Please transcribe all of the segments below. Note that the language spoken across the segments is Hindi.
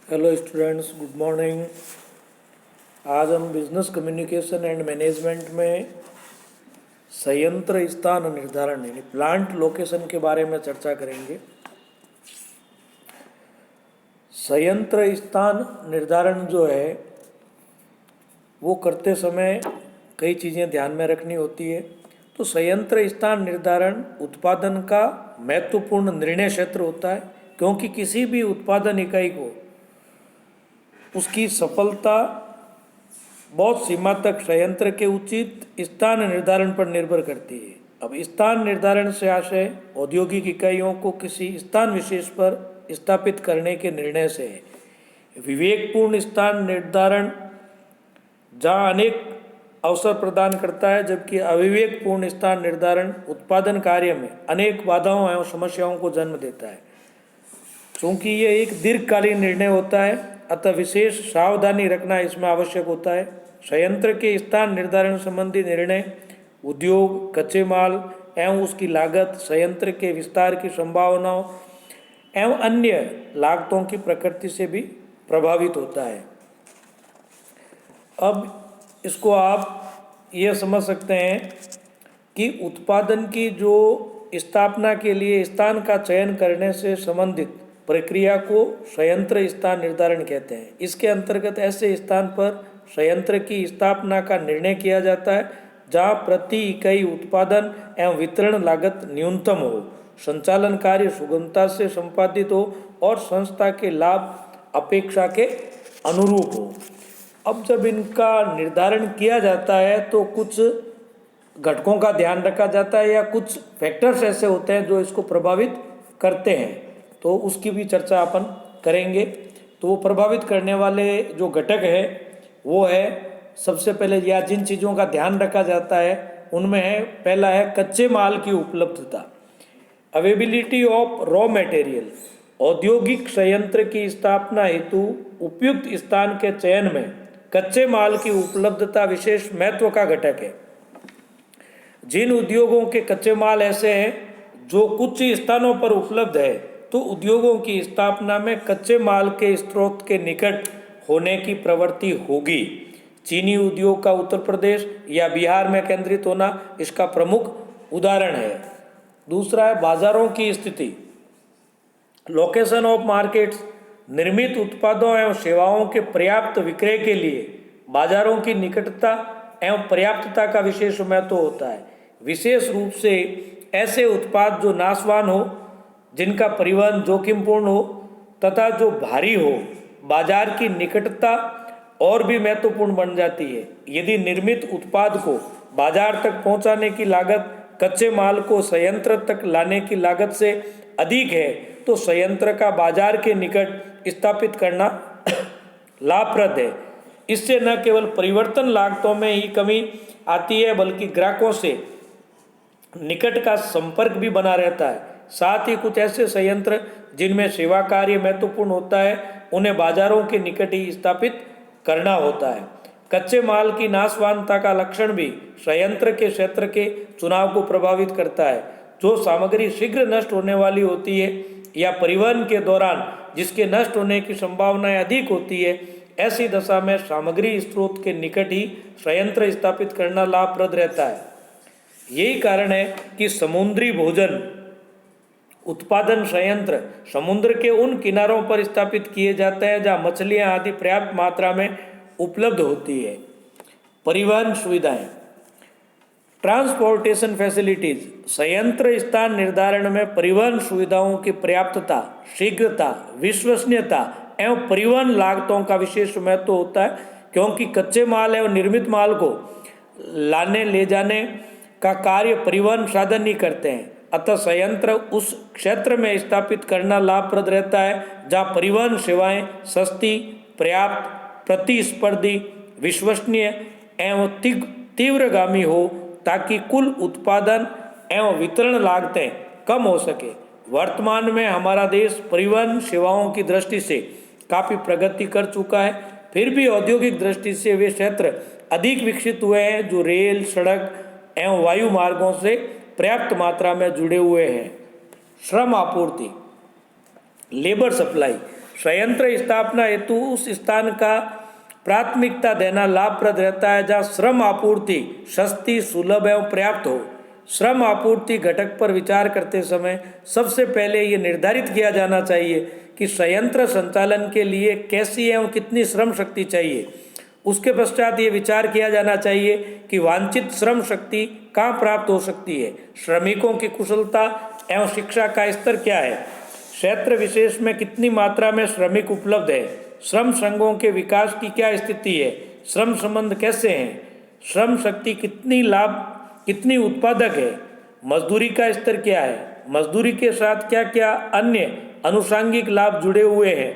Hello students, good morning. आज हम बिजनेस कम्युनिकेशन एंड मैनेजमेंट में संयंत्र स्थान निर्धारण यानी प्लांट लोकेशन के बारे में चर्चा करेंगे। संयंत्र स्थान निर्धारण जो है वो करते समय कई चीज़ें ध्यान में रखनी होती है। तो संयंत्र स्थान निर्धारण उत्पादन का महत्वपूर्ण निर्णय क्षेत्र होता है, क्योंकि किसी भी उत्पादन इकाई को उसकी सफलता बहुत सीमा तक संयंत्र के उचित स्थान निर्धारण पर निर्भर करती है। अब स्थान निर्धारण से आशय औद्योगिक इकाइयों को किसी स्थान विशेष पर स्थापित करने के निर्णय से है। विवेकपूर्ण स्थान निर्धारण जहाँ अनेक अवसर प्रदान करता है, जबकि अविवेकपूर्ण स्थान निर्धारण उत्पादन कार्य में अनेक बाधाओं एवं समस्याओं को जन्म देता है। क्योंकि ये एक दीर्घकालीन निर्णय होता है, अतः विशेष सावधानी रखना इसमें आवश्यक होता है। संयंत्र के स्थान निर्धारण संबंधी निर्णय उद्योग, कच्चे माल एवं उसकी लागत, संयंत्र के विस्तार की संभावनाओं एवं अन्य लागतों की प्रकृति से भी प्रभावित होता है। अब इसको आप ये समझ सकते हैं कि उत्पादन की जो स्थापना के लिए स्थान का चयन करने से संबंधित प्रक्रिया को संयंत्र स्थान निर्धारण कहते हैं। इसके अंतर्गत ऐसे स्थान पर संयंत्र की स्थापना का निर्णय किया जाता है जहां प्रति इकाई उत्पादन एवं वितरण लागत न्यूनतम हो, संचालन कार्य सुगमता से संपादित हो और संस्था के लाभ अपेक्षा के अनुरूप हो। अब जब इनका निर्धारण किया जाता है तो कुछ घटकों का ध्यान रखा जाता है या कुछ फैक्टर्स ऐसे होते हैं जो इसको प्रभावित करते हैं, तो उसकी भी चर्चा अपन करेंगे। तो वो प्रभावित करने वाले जो घटक है वो है, सबसे पहले या जिन चीज़ों का ध्यान रखा जाता है उनमें है, पहला है कच्चे माल की उपलब्धता, अवेबिलिटी ऑफ रॉ मटेरियल। औद्योगिक संयंत्र की स्थापना हेतु उपयुक्त स्थान के चयन में कच्चे माल की उपलब्धता विशेष महत्व का घटक है। जिन उद्योगों के कच्चे माल ऐसे हैं जो कुछ स्थानों पर उपलब्ध है, तो उद्योगों की स्थापना में कच्चे माल के स्रोत के निकट होने की प्रवृत्ति होगी। चीनी उद्योग का उत्तर प्रदेश या बिहार में केंद्रित होना इसका प्रमुख उदाहरण है। दूसरा है बाजारों की स्थिति, लोकेशन ऑफ मार्केट्स। निर्मित उत्पादों एवं सेवाओं के पर्याप्त विक्रय के लिए बाजारों की निकटता एवं पर्याप्तता का विशेष महत्व होता है। विशेष रूप से ऐसे उत्पाद जो नाशवान हो, जिनका परिवहन जोखिमपूर्ण हो तथा जो भारी हो, बाजार की निकटता और भी महत्वपूर्ण बन जाती है। यदि निर्मित उत्पाद को बाजार तक पहुंचाने की लागत कच्चे माल को संयंत्र तक लाने की लागत से अधिक है, तो संयंत्र का बाजार के निकट स्थापित करना लाभप्रद है। इससे न केवल परिवर्तन लागतों में ही कमी आती है, बल्कि ग्राहकों से निकट का संपर्क भी बना रहता है। साथ ही कुछ ऐसे संयंत्र जिनमें सेवा कार्य महत्वपूर्ण होता है, उन्हें बाजारों के निकट ही स्थापित करना होता है। कच्चे माल की नाशवानता का लक्षण भी संयंत्र के क्षेत्र के चुनाव को प्रभावित करता है। जो सामग्री शीघ्र नष्ट होने वाली होती है या परिवहन के दौरान जिसके नष्ट होने की संभावनाएं अधिक होती है, ऐसी दशा में सामग्री स्रोत के निकट ही संयंत्र स्थापित करना लाभप्रद रहता है। यही कारण है कि समुद्री भोजन उत्पादन संयंत्र समुद्र के उन किनारों पर स्थापित किए जाते हैं जहां मछलियां आदि पर्याप्त मात्रा में उपलब्ध होती है। परिवहन सुविधाएं, ट्रांसपोर्टेशन फैसिलिटीज। संयंत्र स्थान निर्धारण में परिवहन सुविधाओं की पर्याप्तता, शीघ्रता, विश्वसनीयता एवं परिवहन लागतों का विशेष महत्व होता है, क्योंकि कच्चे माल एवं निर्मित माल को लाने ले जाने का कार्य परिवहन साधन ही करते हैं। अतः संयंत्र उस क्षेत्र में स्थापित करना लाभप्रद रहता है जहाँ परिवहन सेवाएं सस्ती, पर्याप्त, प्रतिस्पर्धी, विश्वसनीय एवं तीव्रगामी हो, ताकि कुल उत्पादन एवं वितरण लागतें कम हो सके। वर्तमान में हमारा देश परिवहन सेवाओं की दृष्टि से काफ़ी प्रगति कर चुका है, फिर भी औद्योगिक दृष्टि से वे क्षेत्र अधिक विकसित हुए हैं जो रेल, सड़क एवं वायु मार्गों से पर्याप्त मात्रा में जुड़े हुए हैं। श्रम आपूर्ति, लेबर सप्लाई। संयंत्र स्थापना हेतु उस स्थान का प्राथमिकता देना लाभप्रद रहता है जहाँ श्रम आपूर्ति सस्ती, सुलभ एवं पर्याप्त हो। श्रम आपूर्ति घटक पर विचार करते समय सबसे पहले ये निर्धारित किया जाना चाहिए कि संयंत्र संचालन के लिए कैसी एवं कितनी श्रम शक्ति चाहिए। उसके पश्चात ये विचार किया जाना चाहिए कि वांछित श्रम शक्ति कहाँ प्राप्त हो सकती है, श्रमिकों की कुशलता एवं शिक्षा का स्तर क्या है, क्षेत्र विशेष में कितनी मात्रा में श्रमिक उपलब्ध है, श्रम संघों के विकास की क्या स्थिति है, श्रम संबंध कैसे हैं, श्रम शक्ति कितनी उत्पादक है, मजदूरी का स्तर क्या है, मजदूरी के साथ क्या क्या अन्य अनुषांगिक लाभ जुड़े हुए हैं,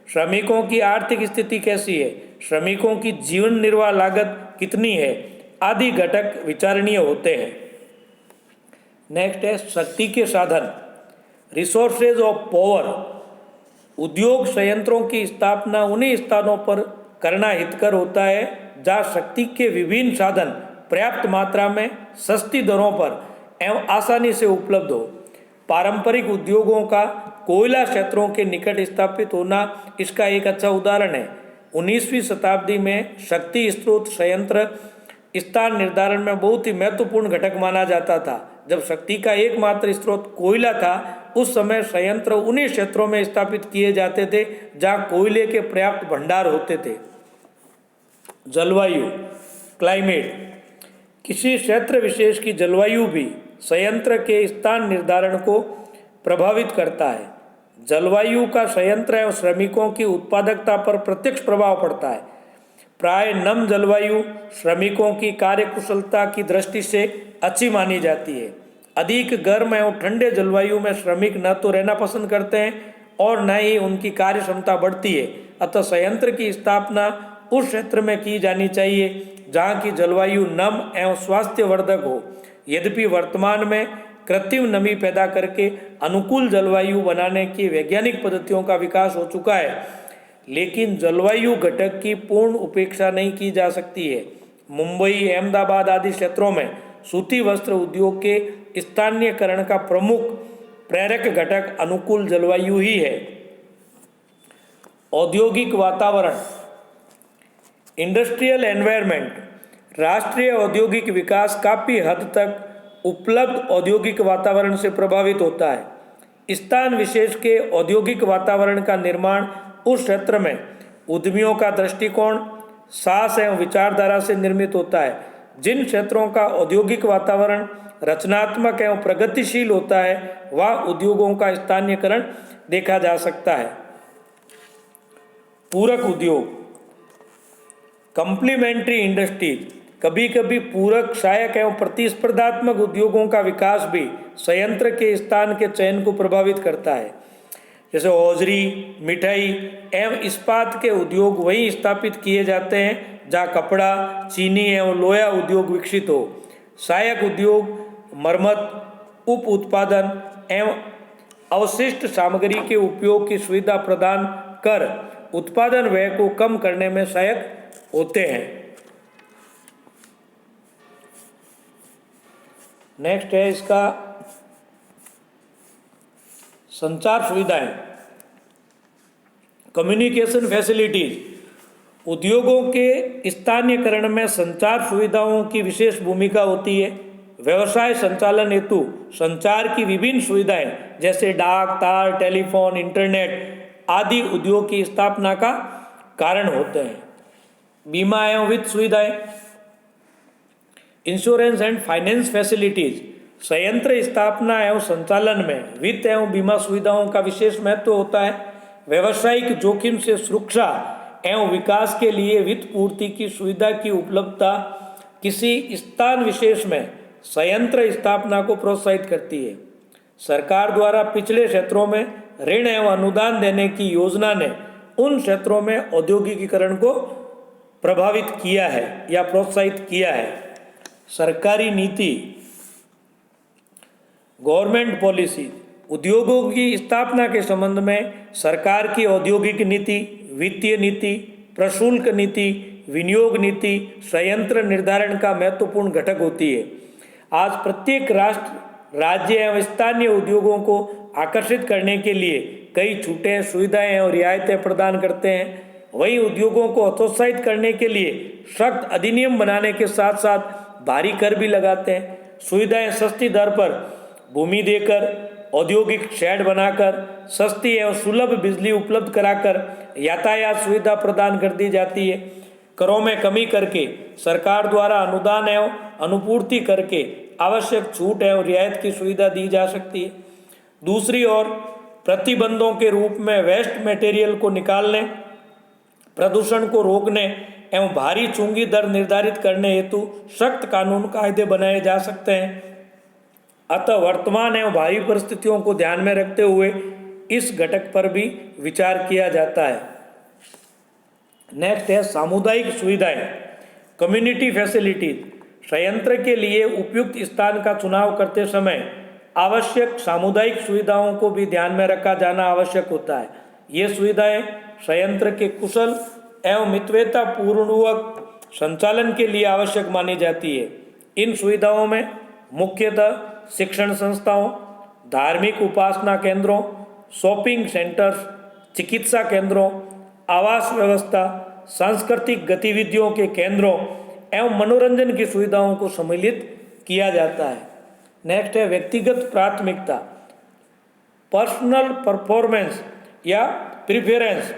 श्रमिकों की आर्थिक स्थिति कैसी है, श्रमिकों की जीवन निर्वाह लागत कितनी है, आदि घटक विचारणीय होते हैं। नेक्स्ट है शक्ति के साधन, रिसोर्सेज ऑफ पावर। उद्योग संयंत्रों की स्थापना उन्हीं स्थानों पर करना हितकर होता है जहाँ शक्ति के विभिन्न साधन पर्याप्त मात्रा में सस्ती दरों पर एवं आसानी से उपलब्ध हो। पारंपरिक उद्योगों का कोयला क्षेत्रों के निकट स्थापित होना इसका एक अच्छा उदाहरण है। 19वीं शताब्दी में शक्ति स्रोत संयंत्र स्थान निर्धारण में बहुत ही महत्वपूर्ण घटक माना जाता था। जब शक्ति का एकमात्र स्रोत कोयला था, उस समय संयंत्र उन्हीं क्षेत्रों में स्थापित किए जाते थे जहाँ कोयले के पर्याप्त भंडार होते थे। जलवायु, क्लाइमेट, किसी क्षेत्र विशेष की जलवायु भी संयंत्र के स्थान निर्धारण को प्रभावित करता है। जलवायु का संयंत्र एवं श्रमिकों की उत्पादकता पर प्रत्यक्ष प्रभाव पड़ता है। प्राय नम जलवायु श्रमिकों की कार्यकुशलता की दृष्टि से अच्छी मानी जाती है। अधिक गर्म एवं ठंडे जलवायु में श्रमिक न तो रहना पसंद करते हैं और न ही उनकी कार्य क्षमता बढ़ती है। अतः संयंत्र की स्थापना उस क्षेत्र में की जानी चाहिए जहाँ की जलवायु नम एवं स्वास्थ्यवर्धक हो। यद्यपि वर्तमान में कृत्रिम नमी पैदा करके अनुकूल जलवायु बनाने की वैज्ञानिक पद्धतियों का विकास हो चुका है, लेकिन जलवायु घटक की पूर्ण उपेक्षा नहीं की जा सकती है। मुंबई, अहमदाबाद आदि क्षेत्रों में सूती वस्त्र उद्योग के स्थानीयकरण का प्रमुख प्रेरक घटक अनुकूल जलवायु ही है। औद्योगिक वातावरण, इंडस्ट्रियल एनवायरनमेंट, राष्ट्रीय औद्योगिक विकास काफ़ी हद तक उपलब्ध औद्योगिक वातावरण से प्रभावित होता है। स्थान विशेष के औद्योगिक वातावरण का निर्माण उस क्षेत्र में उद्यमियों का दृष्टिकोण, साहस एवं विचारधारा से निर्मित होता है। जिन क्षेत्रों का औद्योगिक वातावरण रचनात्मक एवं प्रगतिशील होता है, वह उद्योगों का स्थानीयकरण देखा जा सकता है। पूरक उद्योग, कंप्लीमेंट्री इंडस्ट्रीज, कभी कभी पूरक, सहायक एवं प्रतिस्पर्धात्मक उद्योगों का विकास भी संयंत्र के स्थान के चयन को प्रभावित करता है। जैसे हौजरी, मिठाई एवं इस्पात के उद्योग वहीं स्थापित किए जाते हैं जहाँ कपड़ा, चीनी एवं लोहा उद्योग विकसित हो। सहायक उद्योग मरम्मत, उप उत्पादन एवं अवशिष्ट सामग्री के उपयोग की सुविधा प्रदान कर उत्पादन व्यय को कम करने में सहायक होते हैं। नेक्स्ट है इसका संचार सुविधाएं, कम्युनिकेशन फैसिलिटीज। उद्योगों के स्थानीयकरण में संचार सुविधाओं की विशेष भूमिका होती है। व्यवसाय संचालन हेतु संचार की विभिन्न सुविधाएं जैसे डाक, तार, टेलीफोन, इंटरनेट आदि उद्योग की स्थापना का कारण होते हैं। बीमा एवं वित्त सुविधाएं, इंश्योरेंस एंड फाइनेंस फैसिलिटीज। संयंत्र स्थापना एवं संचालन में वित्त एवं बीमा सुविधाओं का विशेष महत्व होता है। व्यावसायिक जोखिम से सुरक्षा एवं विकास के लिए वित्त पूर्ति की सुविधा की उपलब्धता किसी स्थान विशेष में संयंत्र स्थापना को प्रोत्साहित करती है। सरकार द्वारा पिछले क्षेत्रों में ऋण एवं अनुदान देने की योजना ने उन क्षेत्रों में औद्योगिकीकरण को प्रभावित किया है या प्रोत्साहित किया है। सरकारी नीति, गवर्नमेंट पॉलिसी। उद्योगों की स्थापना के संबंध में सरकार की औद्योगिक नीति, वित्तीय नीति, प्रशुल्क नीति, विनियोग नीति संयंत्र निर्धारण का महत्वपूर्ण घटक होती है। आज प्रत्येक राष्ट्र, राज्य एवं स्थानीय उद्योगों को आकर्षित करने के लिए कई छूटें, सुविधाएं और रियायतें प्रदान करते हैं, वहीं उद्योगों को हतोत्साहित करने के लिए सख्त अधिनियम बनाने के साथ साथ भारी कर भी लगाते हैं। सुविधाएं सस्ती दर पर भूमि देकर, औद्योगिक शेड बनाकर, सस्ती एवं सुलभ बिजली उपलब्ध कराकर यातायात सुविधा प्रदान कर दी जाती है। करों में कमी करके, सरकार द्वारा अनुदान एवं अनुपूर्ति करके आवश्यक छूट एवं रियायत की सुविधा दी जा सकती है। दूसरी ओर प्रतिबंधों के रूप में वेस्ट मटेरियल को निकालने, प्रदूषण को रोकने एवं भारी चुंगी दर निर्धारित करने हेतु सख्त कानून कायदे बनाए जा सकते हैं। अतः वर्तमान एवं भावी परिस्थितियों को ध्यान में रखते हुए इस घटक पर भी विचार किया जाता है। नेक्स्ट है सामुदायिक सुविधाएं, कम्युनिटी फैसिलिटीज। संयंत्र के लिए उपयुक्त स्थान का चुनाव करते समय आवश्यक सामुदायिक सुविधाओं को भी ध्यान में रखा जाना आवश्यक होता है। ये सुविधाएं संयंत्र के कुशल एवं मितव्ययता पूर्वक संचालन के लिए आवश्यक मानी जाती है। इन सुविधाओं में मुख्यतः शिक्षण संस्थाओं, धार्मिक उपासना केंद्रों, शॉपिंग सेंटर्स, चिकित्सा केंद्रों, आवास व्यवस्था, सांस्कृतिक गतिविधियों के केंद्रों एवं मनोरंजन की सुविधाओं को सम्मिलित किया जाता है। नेक्स्ट है व्यक्तिगत प्राथमिकता, पर्सनल परफॉर्मेंस या प्रिफरेंस।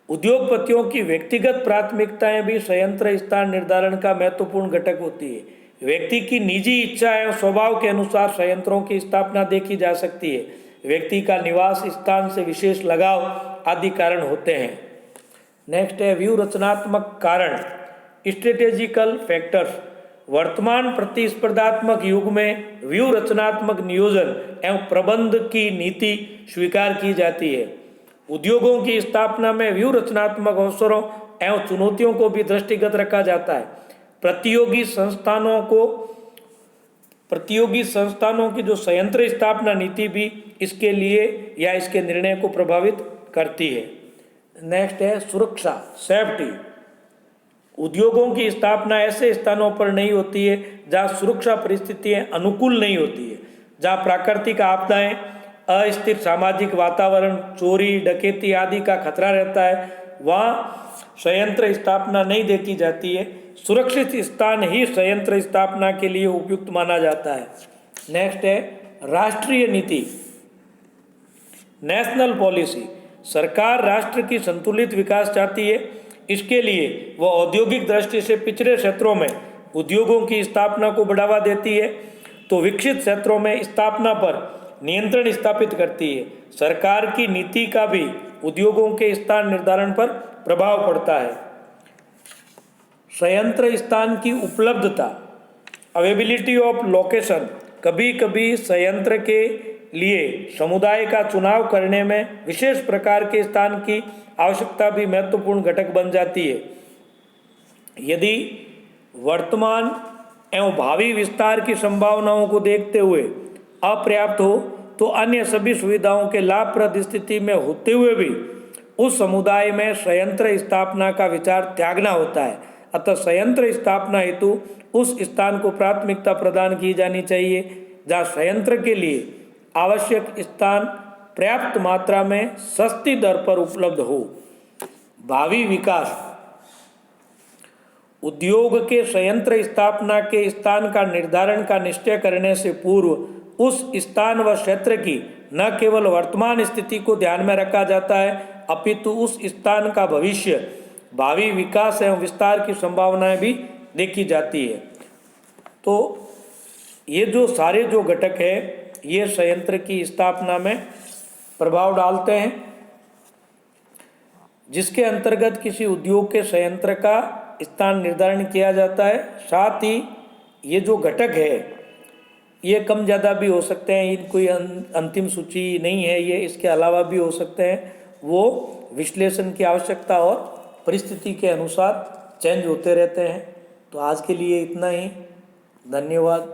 उद्योगपतियों की व्यक्तिगत प्राथमिकताएं भी संयंत्र स्थान निर्धारण का महत्वपूर्ण घटक होती है। व्यक्ति की निजी इच्छा एवं स्वभाव के अनुसार संयंत्रों की स्थापना देखी जा सकती है। व्यक्ति का निवास स्थान से विशेष लगाव आदि कारण होते हैं। नेक्स्ट है व्यू रचनात्मक कारण, स्ट्रेटेजिकल फैक्टर्स। वर्तमान प्रतिस्पर्धात्मक युग में व्यू रचनात्मक नियोजन एवं प्रबंध की नीति स्वीकार की जाती है। उद्योगों की स्थापना में व्यू रचनात्मक अवसरों एवं चुनौतियों को भी दृष्टिगत रखा जाता है। प्रतियोगी संस्थानों की जो संयंत्र स्थापना नीति भी इसके लिए या इसके निर्णय को प्रभावित करती है। नेक्स्ट है सुरक्षा, सेफ्टी। उद्योगों की स्थापना ऐसे स्थानों पर नहीं होती है जहाँ सुरक्षा परिस्थितियाँ अनुकूल नहीं होती है, जहाँ प्राकृतिक आपदाएं, अस्थिर सामाजिक वातावरण, चोरी डकैती आदि का खतरा रहता है, वहाँ संयंत्र स्थापना नहीं देखी जाती है। सुरक्षित स्थान ही संयंत्र स्थापना के लिए उपयुक्त माना जाता है। नेक्स्ट है राष्ट्रीय नीति, नेशनल पॉलिसी। सरकार राष्ट्र की संतुलित विकास चाहती है। इसके लिए वह औद्योगिक दृष्टि से पिछड़े क्षेत्रों में उद्योगों की स्थापना को बढ़ावा देती है, तो विकसित क्षेत्रों में स्थापना पर नियंत्रण स्थापित करती है। सरकार की नीति का भी उद्योगों के स्थान निर्धारण पर प्रभाव पड़ता है। संयंत्र स्थान की उपलब्धता, अवेबिलिटी ऑफ लोकेशन। कभी कभी संयंत्र के लिए समुदाय का चुनाव करने में विशेष प्रकार के स्थान की आवश्यकता भी महत्वपूर्ण घटक बन जाती है। यदि वर्तमान एवं भावी विस्तार की संभावनाओं को देखते हुए अपर्याप्त हो तो अन्य सभी सुविधाओं के लाभप्रद स्थिति में होते हुए भी उस समुदाय में संयंत्र स्थापना का विचार त्यागना होता है। अतः संयंत्र स्थापना हेतु उस स्थान को प्राथमिकता प्रदान की जानी चाहिए जहाँ संयंत्र के लिए आवश्यक स्थान पर्याप्त मात्रा में सस्ती दर पर उपलब्ध हो। भावी विकास, उद्योग के संयंत्र स्थापना के स्थान का निर्धारण का निश्चय करने से पूर्व उस स्थान व क्षेत्र की न केवल वर्तमान स्थिति को ध्यान में रखा जाता है, अपितु उस स्थान का भविष्य, भावी विकास एवं विस्तार की संभावनाएं भी देखी जाती है। तो ये जो सारे जो घटक है ये संयंत्र की स्थापना में प्रभाव डालते हैं, जिसके अंतर्गत किसी उद्योग के संयंत्र का स्थान निर्धारण किया जाता है। साथ ही ये जो घटक है ये कम ज़्यादा भी हो सकते हैं, इन कोई अंतिम सूची नहीं है, ये इसके अलावा भी हो सकते हैं। वो विश्लेषण की आवश्यकता और परिस्थिति के अनुसार चेंज होते रहते हैं। तो आज के लिए इतना ही, धन्यवाद।